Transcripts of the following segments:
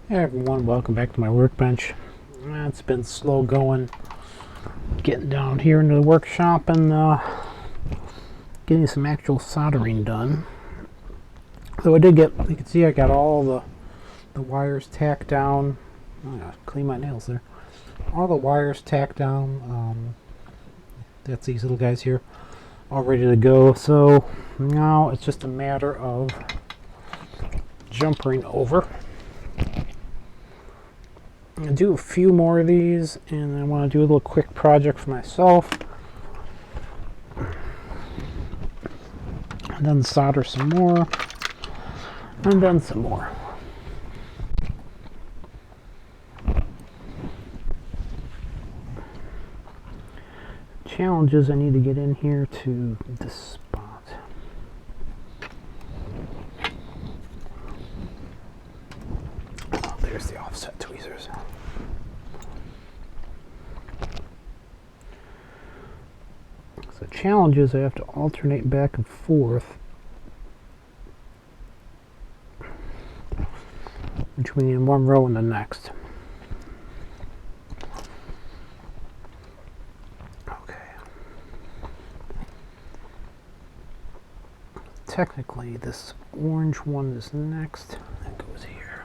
Hey everyone, welcome back to my workbench. It's been slow going, getting down here into the workshop and getting some actual soldering done. So I did get, you can see I got all the wires tacked down. I gotta clean my nails there. All the wires tacked down. That's these little guys here, all ready to go. So now it's just a matter of jumping over. I'm going to do a few more of these, and I want to do a little quick project for myself. And then solder some more, and then some more. Challenges I need to get in here to this spot. Oh, there's the offset tweezers. So challenges I have to alternate back and forth between one row and the next. Okay. Technically, this orange one is next. That goes here.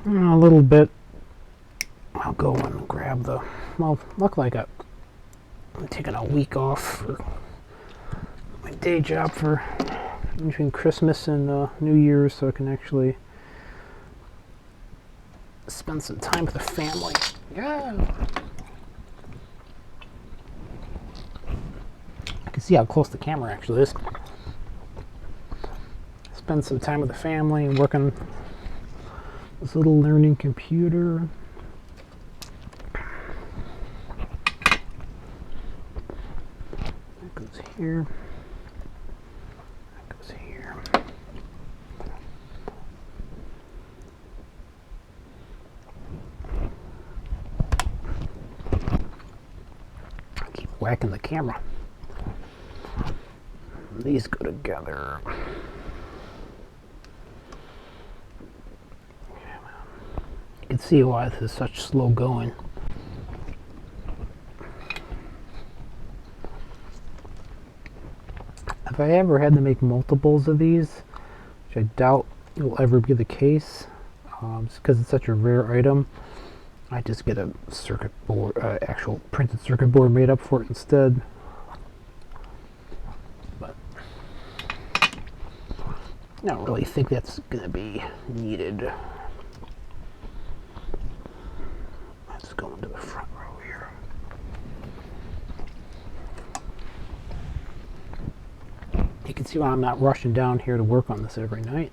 A little bit. I'll go and grab the. Well, look like I'm taking a week off for my day job for between Christmas and New Year's, so I can actually spend some time with the family. Yeah. I can see how close the camera actually is. Spend some time with the family and work on this little learning computer. That goes here. That goes here. I keep whacking the camera. These go together. You can see why this is such slow going. If I ever had to make multiples of these, which I doubt will ever be the case, just because it's such a rare item, I just get a circuit board, actual printed circuit board made up for it instead. But I don't really think that's going to be needed. Let's go into the front row here. You can see why I'm not rushing down here to work on this every night.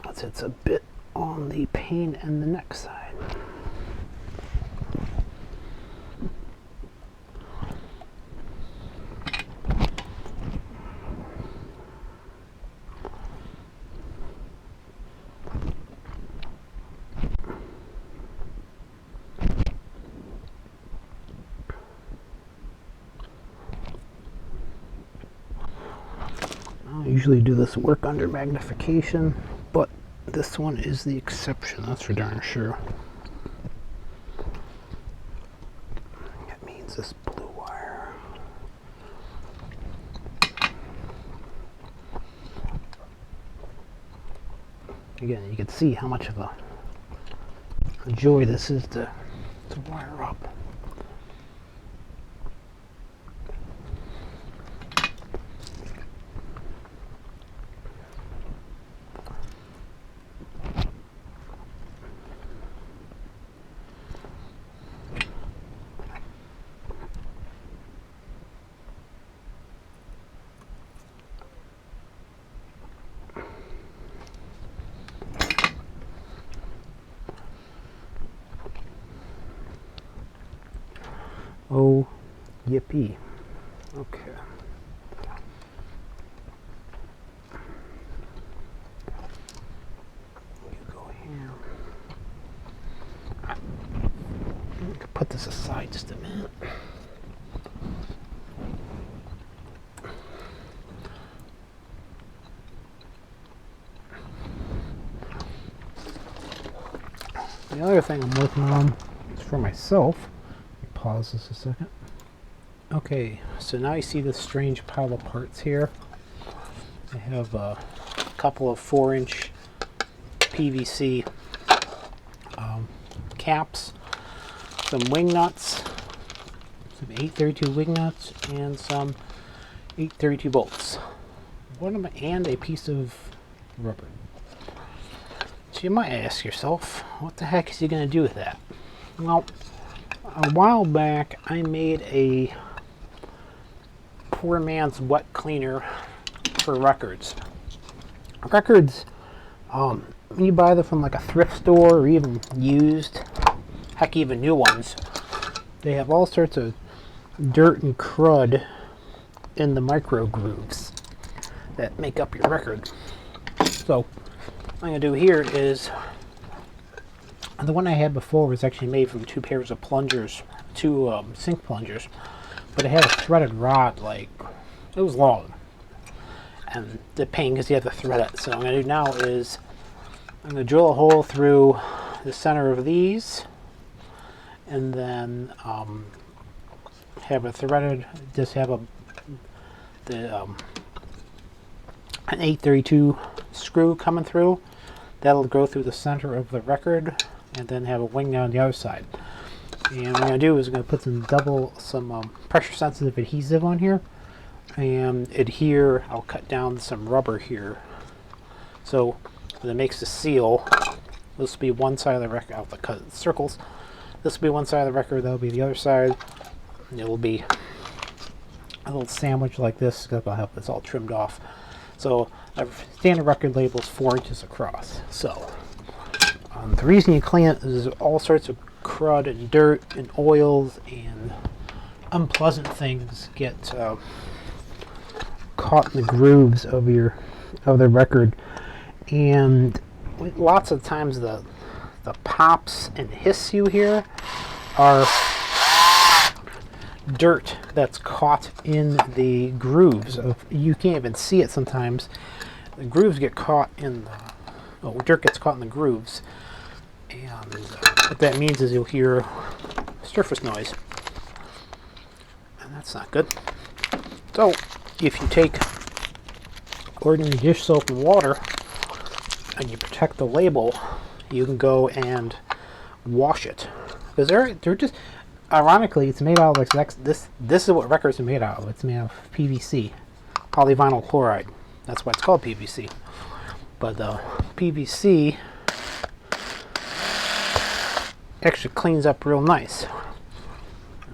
It's a bit on the pain in the neck side. I usually do this work under magnification, but this one is the exception, that's for darn sure. That means this blue wire. Again, you can see how much of a joy this is to wire up. Oh, yippee. Okay. You go here. Put this aside just a minute. The other thing I'm working on is for myself. Let me pause this a second. Okay, so now you see this strange pile of parts here. I have a couple of 4-inch PVC caps, some wing nuts, some 832 wing nuts, and some 832 bolts. And a piece of rubber. So you might ask yourself, what the heck is he going to do with that? Well, a while back I made a poor man's wet cleaner for records. Records, you buy them from like a thrift store or even used, heck, even new ones. They have all sorts of dirt and crud in the micro grooves that make up your record. So what I'm going to do here is, the one I had before was actually made from 2 pairs of plungers, 2 sink plungers, but it had a threaded rod, like, it was long. And the pain because you have to thread it. So what I'm going to do now is I'm going to drill a hole through the center of these, and then have a threaded, just have an 832 screw coming through. That'll go through the center of the record, and then have a wing on the other side. And what I'm going to do is I'm going to put some pressure sensitive adhesive on here, and adhere. I'll cut down some rubber here, so when it makes the seal, this will be one side of the record. I'll cut circles. This will be one side of the record, that'll be the other side, and it will be a little sandwich like this. I'll have this all trimmed off. So a standard record label is 4 inches across. So the reason you clean it is all sorts of crud and dirt and oils and unpleasant things get caught in the grooves of the record, and lots of times the pops and hiss you hear are dirt that's caught in the grooves. You can't even see it sometimes. The grooves get caught in dirt gets caught in the grooves, and what that means is you'll hear surface noise, and that's not good. So if you take ordinary dish soap and water and you protect the label, you can go and wash it, because they're just, ironically, it's made out of like this is what records are made out of. It's made of PVC, polyvinyl chloride. That's why it's called PVC. But PVC actually cleans up real nice.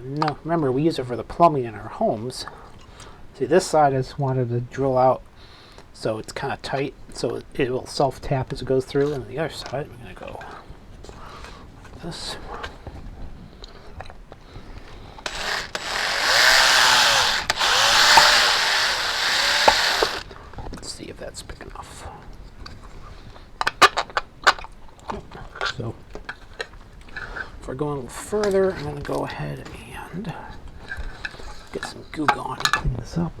Now remember, we use it for the plumbing in our homes. See, this side I just wanted to drill out so it's kind of tight, so it will self-tap as it goes through, and the other side I'm going to go like this. Let's see if that's big enough. So if we're going a little further, I'm going to go ahead and get some goo going and clean this up.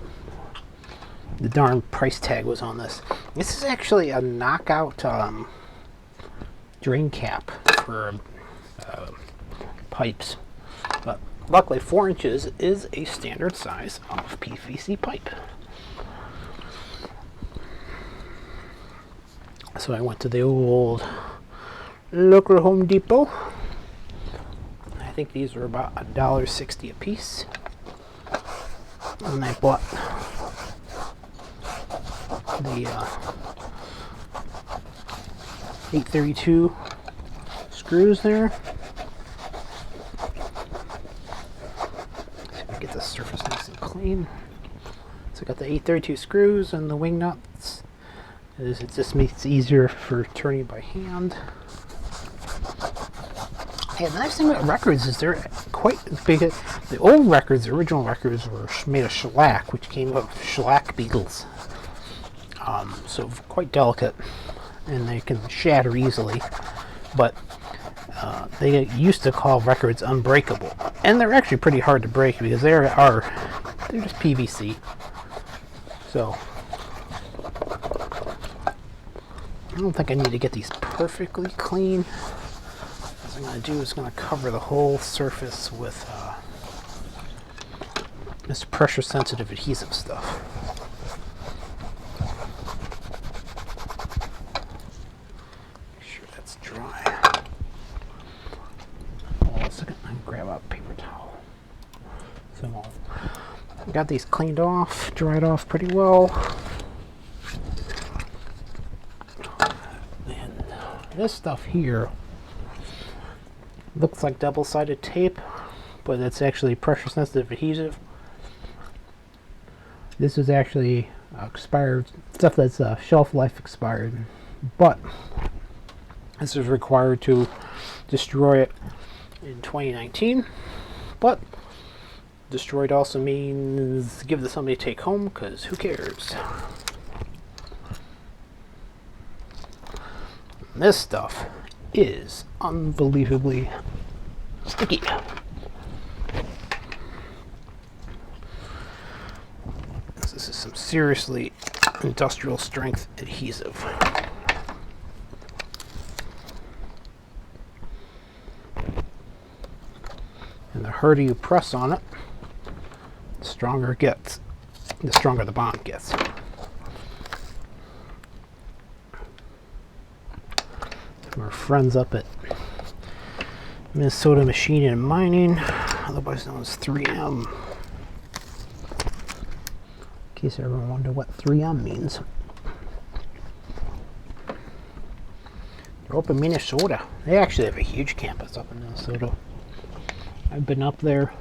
The darn price tag was on this. This is actually a knockout drain cap for pipes, but luckily 4 inches is a standard size of PVC pipe. So I went to the old local Home Depot. I think these were about $1.60 a piece, and I bought the 832 screws there. See if we get the surface nice and clean. So I got the 832 screws and the wing nuts. It just makes it easier for turning by hand. Yeah, the nice thing about records is they're quite big. The old records, the original records, were made of shellac, which came of shellac beetles. So quite delicate, and they can shatter easily. But they used to call records unbreakable, and they're actually pretty hard to break because they're just PVC. So I don't think I need to get these perfectly clean, What I'm going to do is going to cover the whole surface with this pressure sensitive adhesive stuff. Make sure that's dry. Hold on a second, I'm going to grab a paper towel. So I got these cleaned off, dried off pretty well. And this stuff here looks like double-sided tape, but it's actually pressure sensitive adhesive. This is actually expired stuff that's shelf life expired, but this is required to destroy it in 2019. But destroyed also means give it to somebody to take home, because who cares? This stuff is unbelievably sticky. This is some seriously industrial strength adhesive. And the harder you press on it, the stronger it gets, the stronger the bond gets. Our friends up at Minnesota Machine and Mining, otherwise known as 3M. In case everyone wondered what 3M means. They're up in Minnesota. They actually have a huge campus up in Minnesota. I've been up there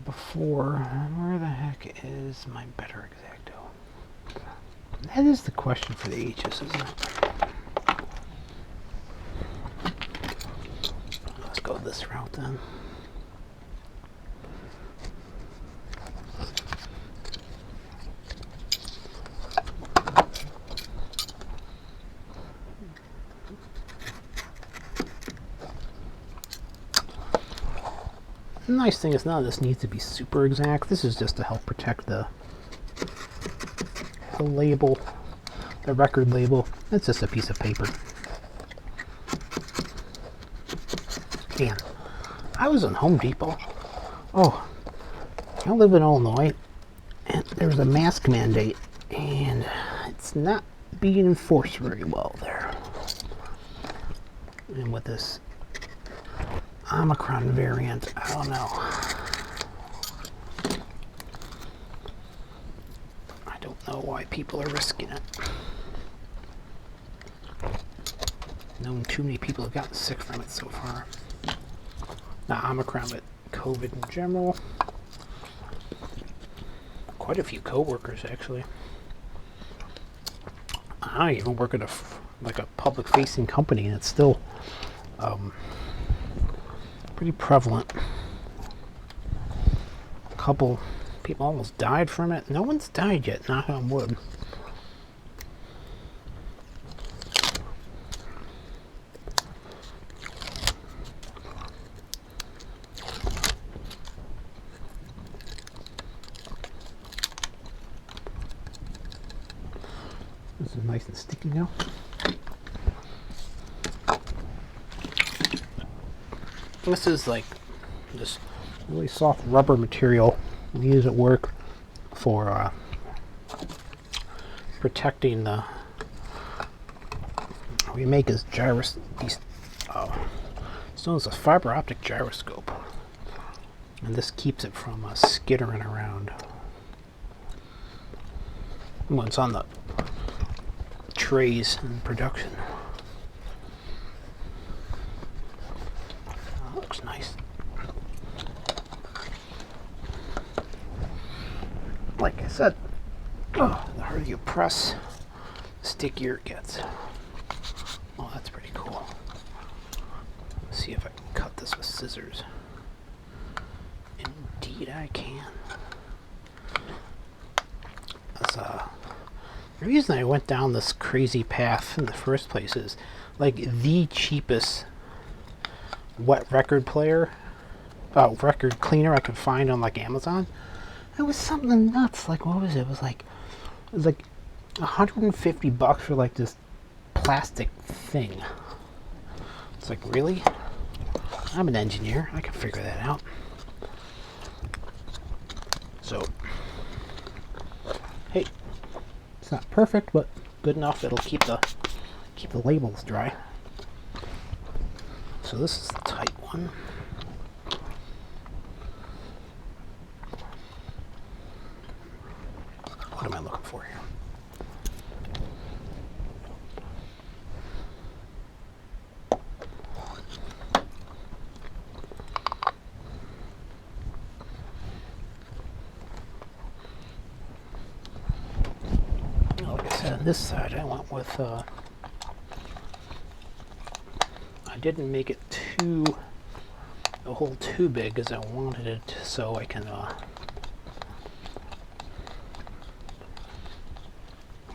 before. Where the heck is my better Exacto? That is the question for the ages, isn't it? Let's go this route then. The nice thing is none of this needs to be super exact. This is just to help protect the label, the record label. It's just a piece of paper. Man, I was in Home Depot. Oh, I live in Illinois, and there's a mask mandate, and it's not being enforced very well there. And with this Omicron variant, I don't know. I don't know why people are risking it. Known too many people have gotten sick from it so far. Not Omicron, but COVID in general. Quite a few co-workers, actually. I even work at a public-facing company, and it's still pretty prevalent. A couple people almost died from it. No one's died yet, knock on wood. This is nice and sticky now. This is like this really soft rubber material we use at work for protecting the. We make is these it's known as a fiber optic gyroscope, and this keeps it from skittering around when it's on the trays in production. Looks nice. Like I said, the harder you press, the stickier it gets. Oh, that's pretty cool. Let's see if I can cut this with scissors. Indeed I can. The reason I went down this crazy path in the first place is like the cheapest wet record player, record cleaner I could find on like Amazon. It was something nuts. Like, what was it? It was like $150 for like this plastic thing. It's like, really? I'm an engineer. I can figure that out. So, hey, it's not perfect, but good enough. It'll keep the labels dry. So this is the tight one. What am I looking for here? Like I said, on this side I went with, I didn't make it a hole too big as I wanted it, so I can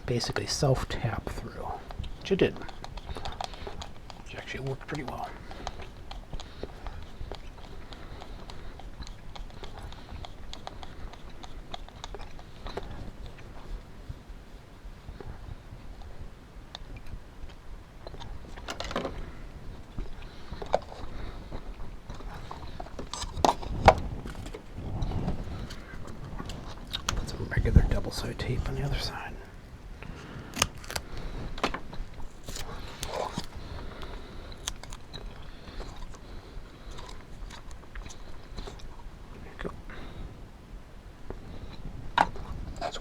basically self-tap through, which it did. Which actually worked pretty well. Put some regular double-sided tape on the other side.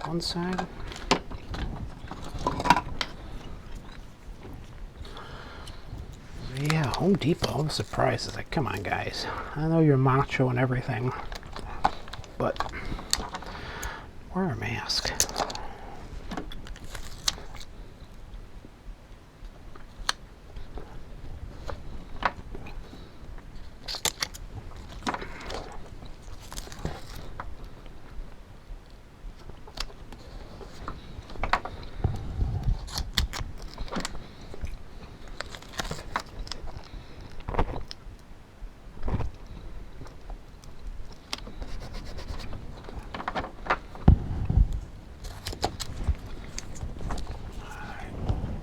One side. Yeah, Home Depot, I'm surprised. It's like, come on guys, I know you're macho and everything, but wear a mask.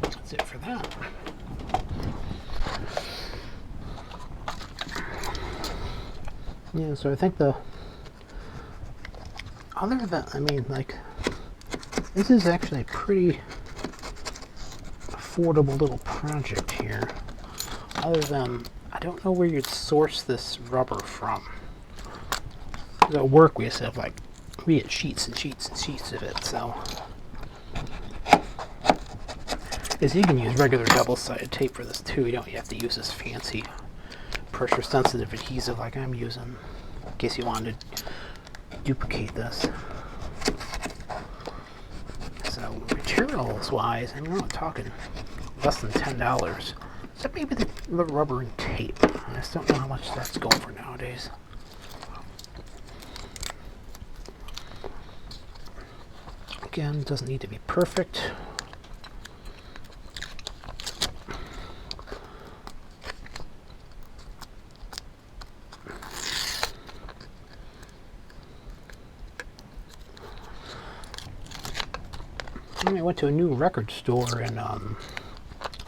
That's it for that. Yeah, so I think other than, I mean, like, this is actually a pretty affordable little project here. Other than, I don't know where you'd source this rubber from. At work we used to have, like, we had sheets and sheets and sheets of it, so. Because you can use regular double-sided tape for this too. You don't have to use this fancy pressure-sensitive adhesive like I'm using, in case you wanted to duplicate this. So materials-wise, I mean, we're not talking less than $10. So maybe the rubber and tape. I just don't know how much that's going for nowadays. Again, it doesn't need to be perfect. I went to a new record store in,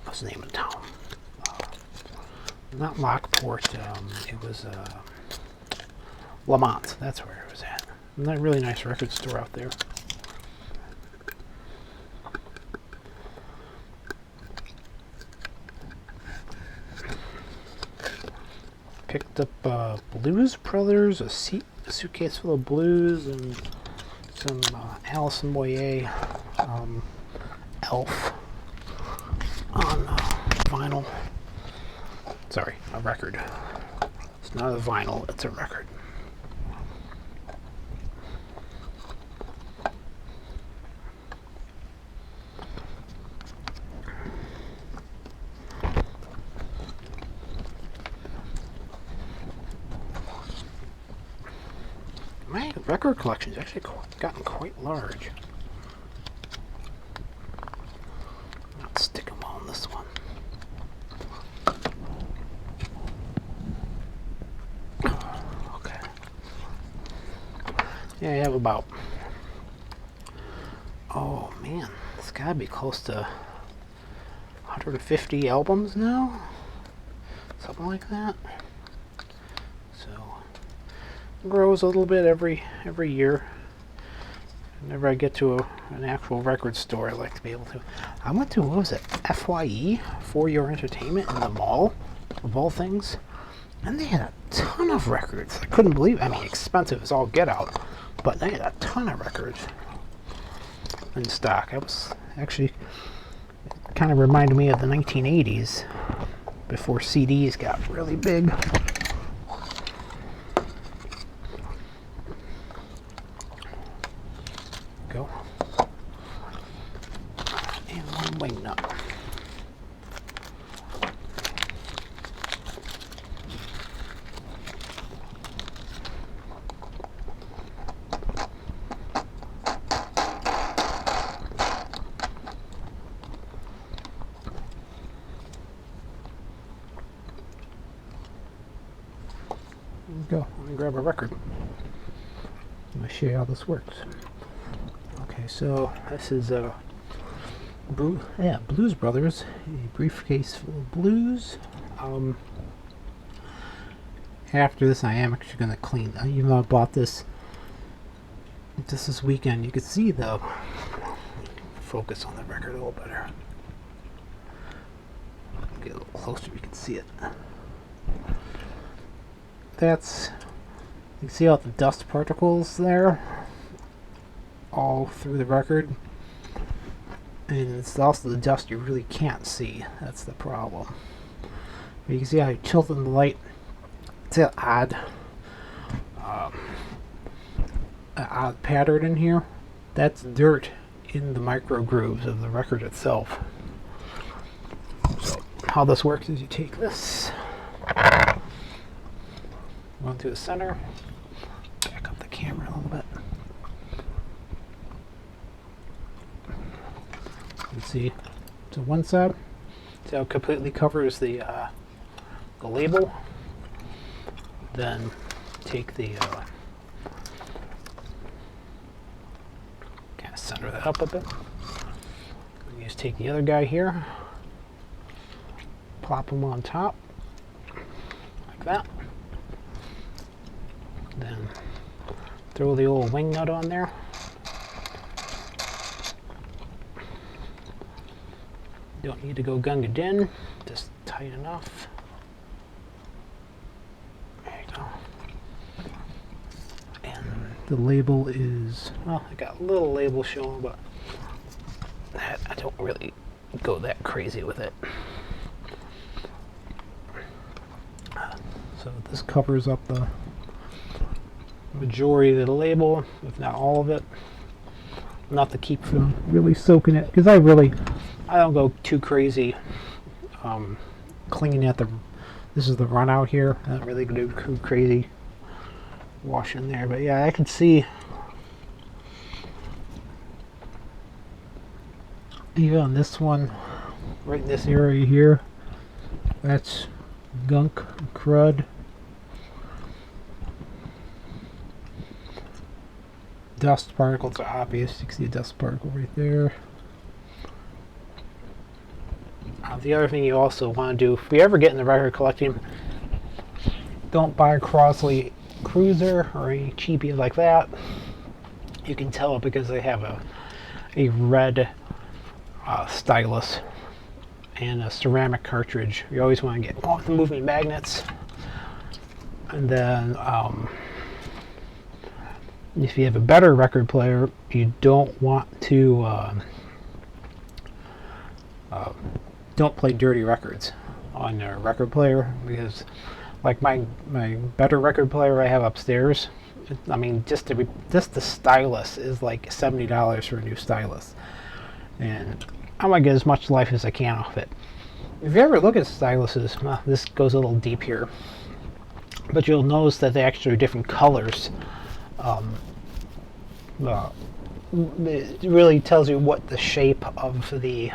what's the name of the town? Not Lockport, it was Lamont, that's where it was at. A really nice record store out there. Picked up Blues Brothers, a suitcase full of blues, and some Alison Moyet Elf on vinyl. Sorry, a record. It's not a vinyl, it's a record. My record collection's actually gotten quite large. Not stick them all in this one. Okay. Yeah, I have about, oh man, it's gotta be close to 150 albums now. something like that. So it grows a little bit every year. Whenever I get to an actual record store, I like to be able to. I went to, what was it, FYE, For Your Entertainment, in the mall, of all things, and they had a ton of records. I couldn't believe it. I mean, expensive as all get out, but they had a ton of records in stock. I was actually, kind of reminded me of the 1980s, before CDs got really big. Go. And one wing nut. Go. Let me grab a record. Let me show you how this works. Okay, so this is Blues Brothers, a briefcase full of blues. After this, I am actually going to clean. Even though I bought this just this weekend, you can see the focus on the record a little better. Get a little closer, you can see it. That's, you can see all the dust particles there all through the record, and it's also the dust you really can't see. That's the problem. But you can see how you tilt in the light. It's an odd pattern in here. That's dirt in the micro grooves of the record itself. So how this works is you take this, run through the center, back up the camera a little bit. You can see to one side, see how it completely covers the label. Then take the kind of center that up a bit. You just take the other guy here, plop him on top like that. Then throw the old wing nut on there. Don't need to go gunga din, just tight enough. There you go. And the label is, well, I got a little label showing, but that, I don't really go that crazy with it. So this covers up the majority of the label, if not all of it. Not to keep from really soaking it, because I don't go too crazy cleaning at the, this is the run out here. I don't really do too crazy washing there, but yeah, I can see even on this one, right in this area here, that's gunk, crud. Dust particles are obvious. You can see a dust particle right there. The other thing you also want to do, if you ever get into record collecting, don't buy a Crosley Cruiser or any cheapie like that. You can tell because they have a red stylus and a ceramic cartridge. You always want to get one with the moving magnets. And then if you have a better record player, you don't want to don't play dirty records on your record player, because like my better record player I have upstairs, I mean, just the stylus is like $70 for a new stylus, and I want to get as much life as I can off it. If you ever look at styluses, well, this goes a little deep here, but you'll notice that they actually are different colors. It really tells you what the shape of the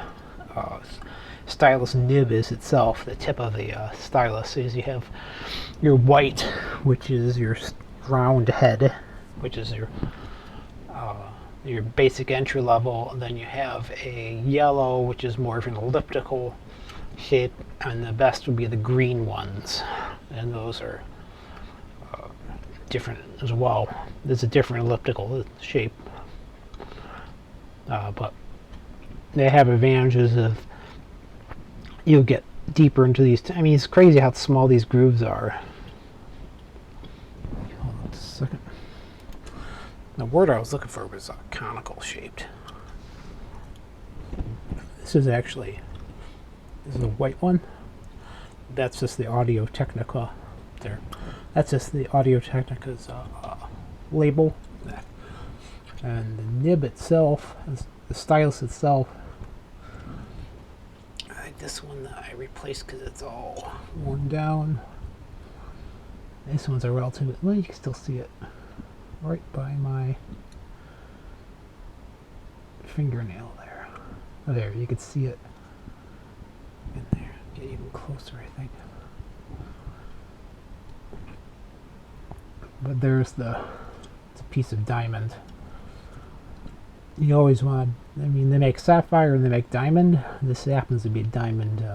stylus nib is itself. The tip of the stylus is, you have your white, which is your round head, which is your basic entry level, and then you have a yellow, which is more of an elliptical shape, and the best would be the green ones, and those are different as well. There's a different elliptical shape, but they have advantages of you'll get deeper into these. I mean, it's crazy how small these grooves are. Hold on just a second. The word I was looking for was conical shaped. This is a white one. That's just the Audio Technica there. That's just the Audio Technica's label. And the nib itself, the stylus itself, this one that I replaced because it's all worn down. This one's a relative. Well, you can still see it right by my fingernail there. Oh, there, you can see it in there. Get even closer, I think. But there's it's a piece of diamond. You always want, I mean, they make sapphire and they make diamond. This happens to be a diamond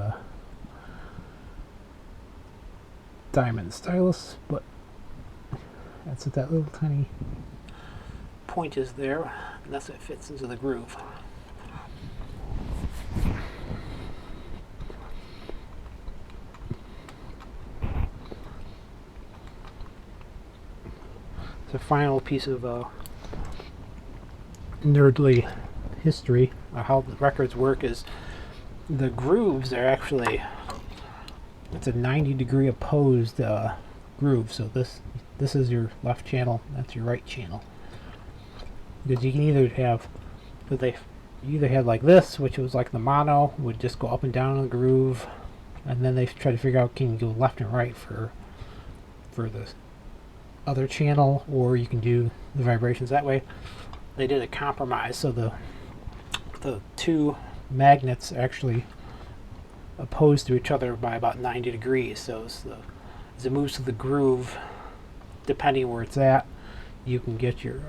diamond stylus, but that's what that little tiny point is there, and that's what fits into the groove. The final piece of nerdly history of how the records work is the grooves are actually, it's a 90-degree opposed groove. So this is your left channel, that's your right channel. Because you can either have, you either had like this, which was like the mono, would just go up and down in the groove, and then they try to figure out can you go left and right for the other channel, or you can do the vibrations that way. They did a compromise, so the two magnets actually opposed to each other by about 90 degrees. So as it moves to the groove, depending where it's at, you can get your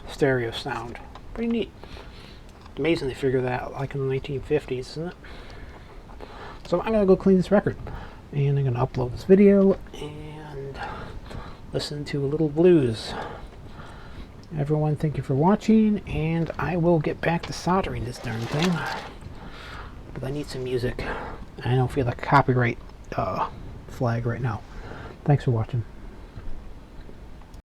stereo sound. Pretty neat. Amazing they figured that out like in the 1950s, isn't it? So I'm gonna go clean this record, and I'm gonna upload this video and listen to a little blues. Everyone, thank you for watching, and I will get back to soldering this darn thing. But I need some music. I don't feel like a copyright flag right now. Thanks for watching.